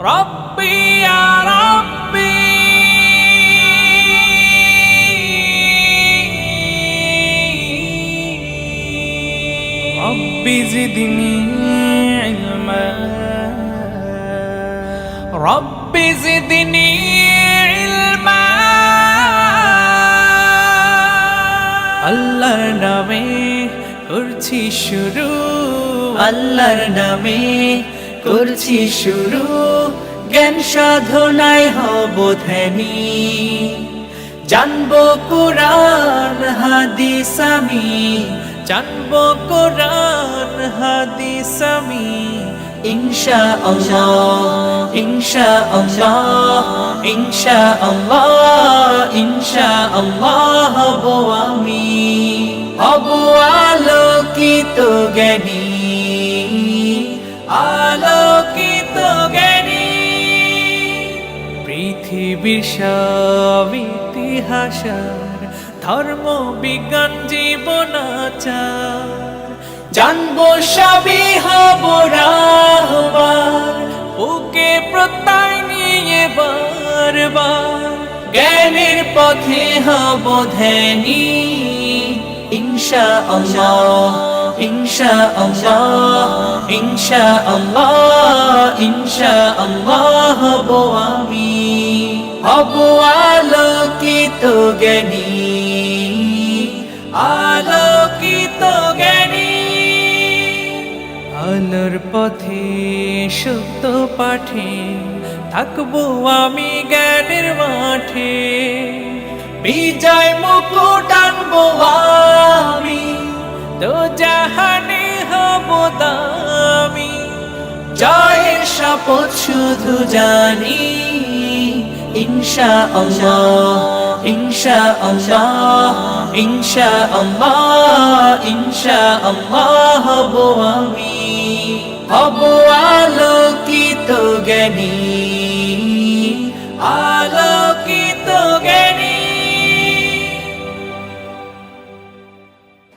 রব্বি ইয়া রব্বি রব্বি জিদনি ইলমা রব্বি জিদনি ইলমা আল্লাহর নামে করছি শুরু, আল্লাহর নামে করছি শুরু, জ্ঞান সাধনায় হব ধ্যানী। জানবো কুরআন হাদিস আমি, জানবো কোরআন হাদিস আমি, ইনশাআল্লাহ ইনশাআল্লাহ ইনশাআল্লাহ ইনশাআল্লাহ হব আমি, হব আলোকিত জ্ঞানী, আলোকিত জ্ঞানী। পৃথিবীর সব ইতিহাসার ধর্ম বিজ্ঞান জীবনাচার জানবো সবই হব রাহবার, বুকে প্রত্যয় নিয়ে বারবার জ্ঞানের পথে হব ধ্যানী। ইনশাআল্লাহ ইনশাআল্লাহ ইনশাআল্লাহ ইনশাআল্লাহ হব আমি, হব আলোকিত জ্ঞানী, আলোকিত জ্ঞানী। আলোর পথে সত্য পাঠে থাকবো আমি জ্ঞানের মাঠে, বিজয় মুকুট আনবো আমি, তো জাহানে হব দামি। জয়ের শপথ শুধু জানি। ইনশাআল্লাহ ইনশাআল্লাহ ইনশাআল্লাহ ইনশাআল্লাহ হব আমি, হব আলোকিত জ্ঞানী, আলো